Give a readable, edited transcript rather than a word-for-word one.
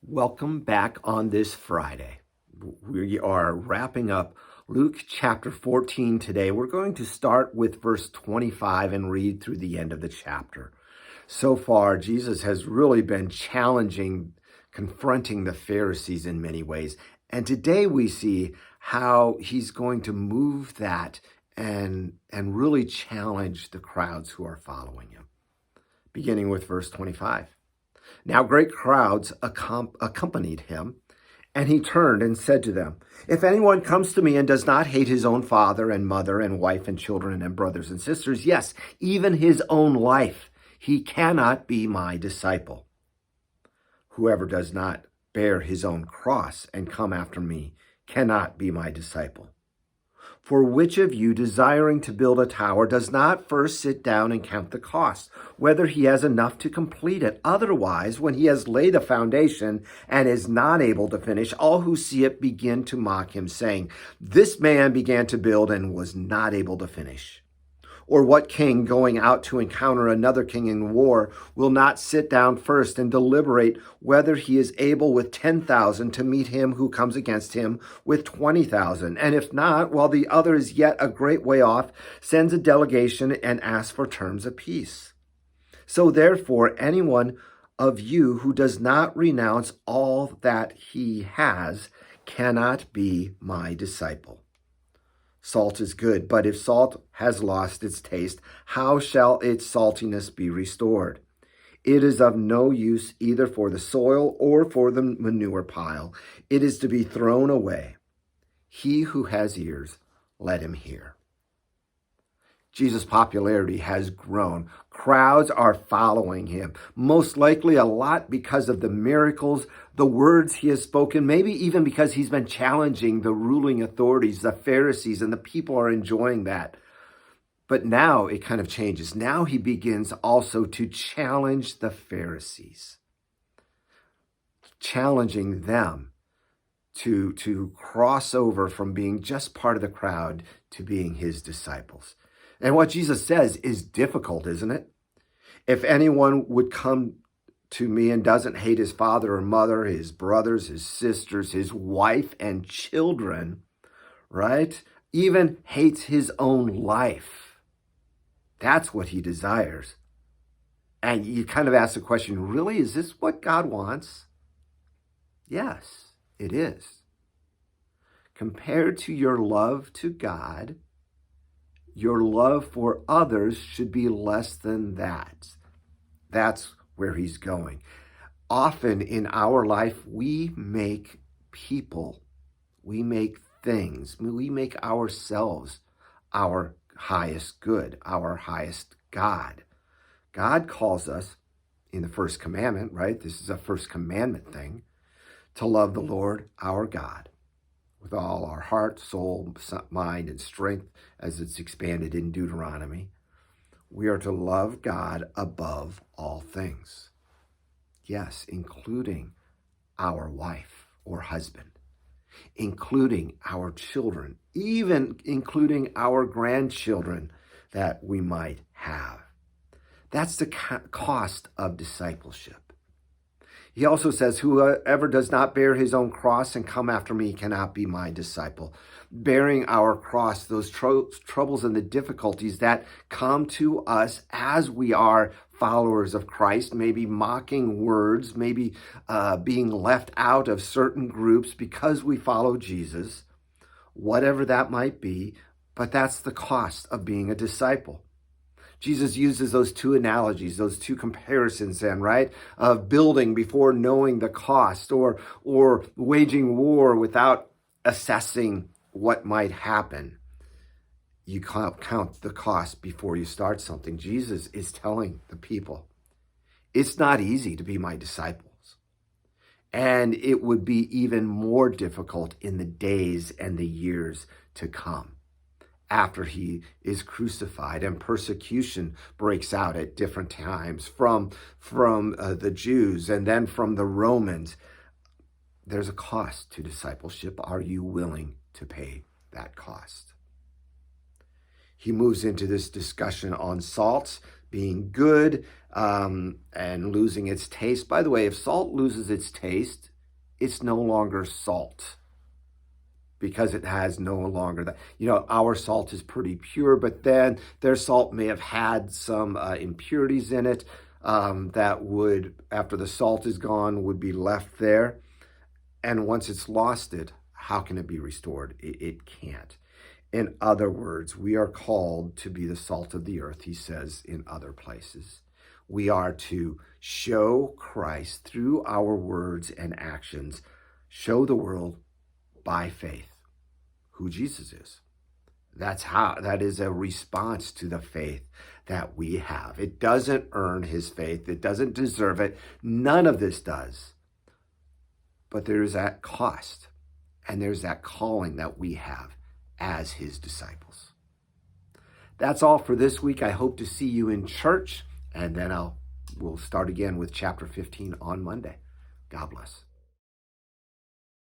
Welcome back on this Friday. We are wrapping up Luke chapter 14 today. We're going to start with verse 25 and read through the end of the chapter. So far, Jesus has really been challenging, confronting the Pharisees in many ways. And today we see how he's going to move that and really challenge the crowds who are following him. Beginning with verse 25. Now great crowds accompanied him, and he turned and said to them, "If anyone comes to me and does not hate his own father and mother and wife and children and brothers and sisters, yes, even his own life, he cannot be my disciple. Whoever does not bear his own cross and come after me cannot be my disciple. For which of you, desiring to build a tower, does not first sit down and count the cost, whether he has enough to complete it? Otherwise, when he has laid a foundation and is not able to finish, all who see it begin to mock him, saying, 'This man began to build and was not able to finish.' Or what king going out to encounter another king in war will not sit down first and deliberate whether he is able with 10,000 to meet him who comes against him with 20,000? And if not, while the other is yet a great way off, sends a delegation and asks for terms of peace. So therefore, anyone of you who does not renounce all that he has cannot be my disciple. Salt is good, but if salt has lost its taste, how shall its saltiness be restored? It is of no use either for the soil or for the manure pile. It is to be thrown away. He who has ears, let him hear." Jesus' popularity has grown. Crowds are following him, most likely a lot because of the miracles, the words he has spoken, maybe even because he's been challenging the ruling authorities, the Pharisees, and the people are enjoying that. But now it kind of changes. Now he begins also to challenge the Pharisees, challenging them to cross over from being just part of the crowd to being his disciples. And what Jesus says is difficult, isn't it? If anyone would come to me and doesn't hate his father or mother, his brothers, his sisters, his wife and children, right? Even hates his own life. That's what he desires. And you kind of ask the question, really, is this what God wants? Yes, it is. Compared to your love to God, your love for others should be less than that. That's where he's going. Often in our life, we make people, we make things, we make ourselves our highest good, our highest God. God calls us in the first commandment, right? This is a first commandment thing, to love the Lord our God with all our heart, soul, mind, and strength, as it's expanded in Deuteronomy. We are to love God above all things. Yes, including our wife or husband, including our children, even including our grandchildren that we might have. That's the cost of discipleship. He also says, whoever does not bear his own cross and come after me cannot be my disciple. Bearing our cross, those troubles and the difficulties that come to us as we are followers of Christ, maybe mocking words, maybe being left out of certain groups because we follow Jesus, whatever that might be, but that's the cost of being a disciple. Jesus uses those two analogies, those two comparisons then, right? Of building before knowing the cost, or waging war without assessing what might happen. You count the cost before you start something. Jesus is telling the people, it's not easy to be my disciples. And it would be even more difficult in the days and the years to come, after he is crucified and persecution breaks out at different times from the Jews and then from the Romans. There's a cost to discipleship. Are you willing to pay that cost? He moves into this discussion on salt being good and losing its taste. By the way, if salt loses its taste, it's no longer salt because it has no longer that. Our salt is pretty pure, but then their salt may have had some impurities in it that would, after the salt is gone, would be left there. And once it's lost it, how can it be restored? It can't. In other words, we are called to be the salt of the earth, he says in other places. We are to show Christ through our words and actions, show the world by faith who Jesus is. That is a response to the faith that we have. It doesn't earn his faith. It doesn't deserve it. None of this does. But there is that cost, and there's that calling that we have as his disciples. That's all for this week. I hope to see you in church, and then we'll start again with chapter 15 on Monday. God bless.